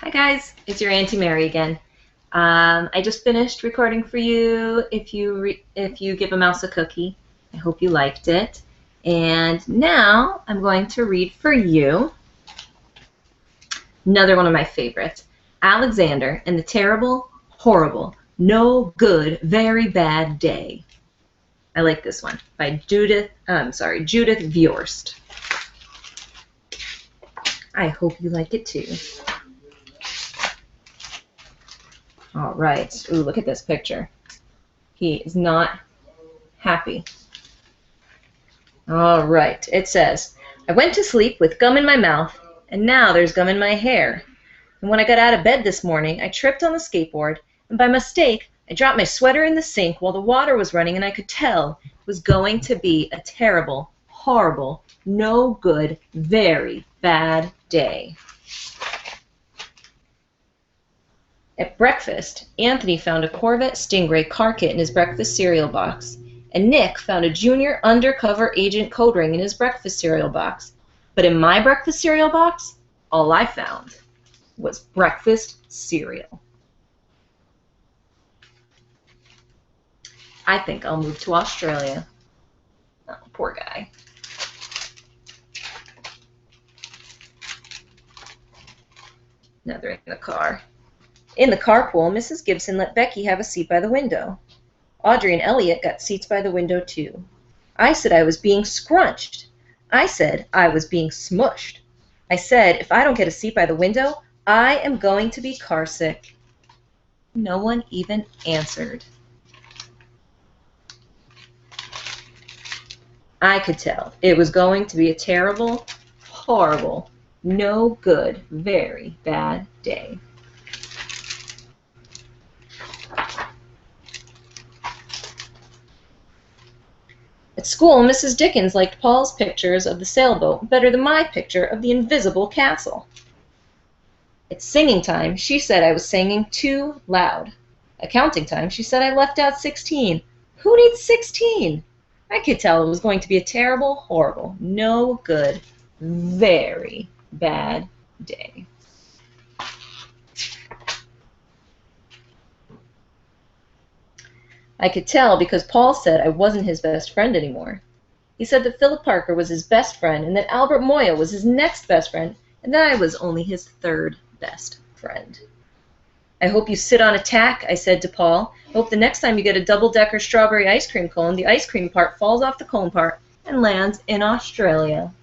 Hi guys, it's your Auntie Mary again. I just finished recording for you. If you give a mouse a cookie, I hope you liked it. And now I'm going to read for you another one of my favorites, Alexander and the Terrible, Horrible, No Good, Very Bad Day. I like this one by Judith Viorst. I hope you like it too. All right. Ooh, look at this picture. He is not happy. All right. It says, I went to sleep with gum in my mouth, and now there's gum in my hair. And when I got out of bed this morning, I tripped on the skateboard, and by mistake, I dropped my sweater in the sink while the water was running, and I could tell it was going to be a terrible, horrible, no good, very bad day. At breakfast, Anthony found a Corvette Stingray car kit in his breakfast cereal box, and Nick found a junior undercover agent code ring in his breakfast cereal box. But in my breakfast cereal box, all I found was breakfast cereal. I think I'll move to Australia. Oh, poor guy. Now they're in the car. In the carpool, Mrs. Gibson let Becky have a seat by the window. Audrey and Elliot got seats by the window, too. I said I was being scrunched. I said I was being smushed. I said if I don't get a seat by the window, I am going to be carsick. No one even answered. I could tell it was going to be a terrible, horrible, no good, very bad day. At school, Mrs. Dickens liked Paul's pictures of the sailboat better than my picture of the invisible castle. At singing time, she said I was singing too loud. At counting time, she said I left out 16. Who needs 16? I could tell it was going to be a terrible, horrible, no good, very bad day. I could tell because Paul said I wasn't his best friend anymore. He said that Philip Parker was his best friend and that Albert Moya was his next best friend and that I was only his third best friend. I hope you sit on a tack, I said to Paul. I hope the next time you get a double-decker strawberry ice cream cone, the ice cream part falls off the cone part and lands in Australia.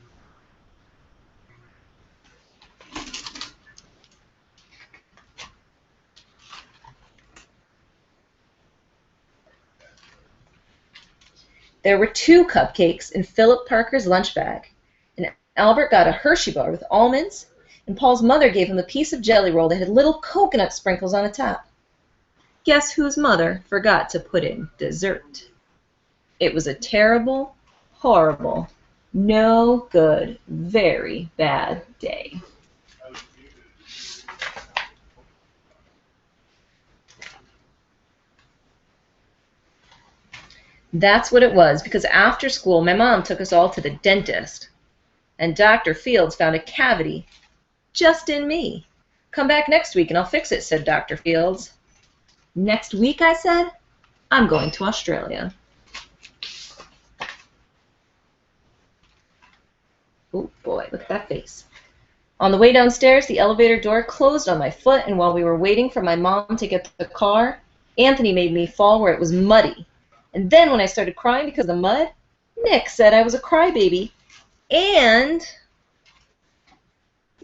There were 2 cupcakes in Philip Parker's lunch bag, and Albert got a Hershey bar with almonds, and Paul's mother gave him a piece of jelly roll that had little coconut sprinkles on the top. Guess whose mother forgot to put in dessert? It was a terrible, horrible, no good, very bad day. That's what it was, because after school, my mom took us all to the dentist, and Dr. Fields found a cavity just in me. Come back next week and I'll fix it, said Dr. Fields. Next week, I said, I'm going to Australia. Oh boy, look at that face. On the way downstairs, the elevator door closed on my foot, and while we were waiting for my mom to get to the car, Anthony made me fall where it was muddy. And then when I started crying because of the mud, Nick said I was a crybaby, and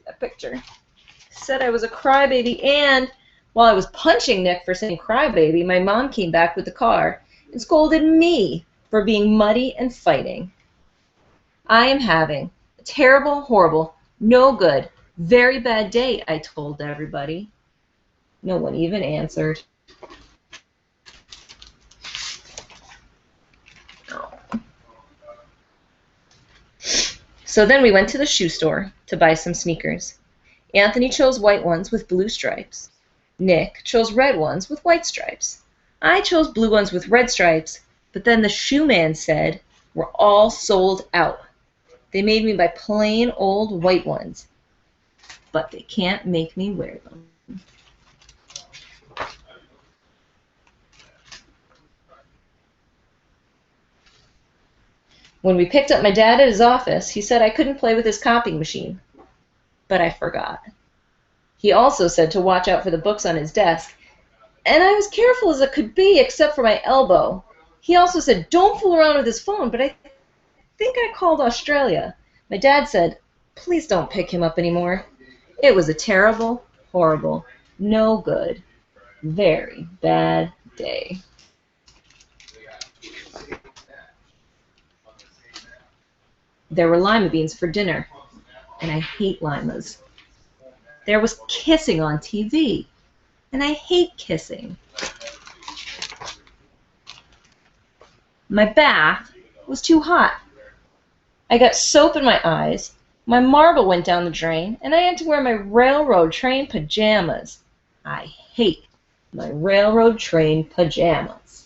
that picture said I was a crybaby, and while I was punching Nick for saying crybaby, my mom came back with the car and scolded me for being muddy and fighting. I am having a terrible, horrible, no good, very bad day, I told everybody. No one even answered. So then we went to the shoe store to buy some sneakers. Anthony chose white ones with blue stripes. Nick chose red ones with white stripes. I chose blue ones with red stripes, but then the shoe man said we're all sold out. They made me buy plain old white ones. but they can't make me wear them. When we picked up my dad at his office, he said I couldn't play with his copying machine, but I forgot. He also said to watch out for the books on his desk, and I was careful as it could be, except for my elbow. He also said, don't fool around with his phone, but I think I called Australia. My dad said, please don't pick him up anymore. It was a terrible, horrible, no good, very bad day. There were lima beans for dinner, and I hate limas. There was kissing on TV, and I hate kissing. My bath was too hot. I got soap in my eyes, my marble went down the drain, and I had to wear my railroad train pajamas. I hate my railroad train pajamas.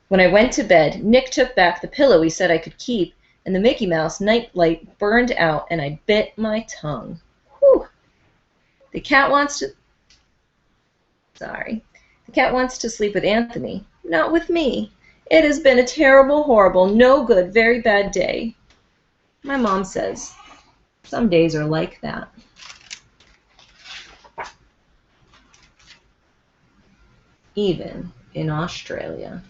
When I went to bed, Nick took back the pillow he said I could keep, and the Mickey Mouse night light burned out, and I bit my tongue. Whew. The cat wants to sleep with Anthony, not with me. It has been a terrible, horrible, no good, very bad day. My mom says, some days are like that. Even in Australia.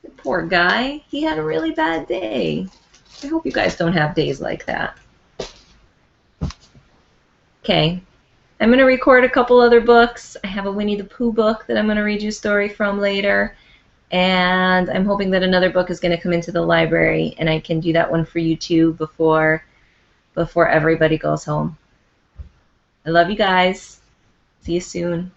The poor guy, he had a really bad day. I hope you guys don't have days like that. Okay, I'm going to record a couple other books. I have a Winnie the Pooh book that I'm going to read you a story from later. And I'm hoping that another book is going to come into the library, and I can do that one for you too before everybody goes home. I love you guys. See you soon.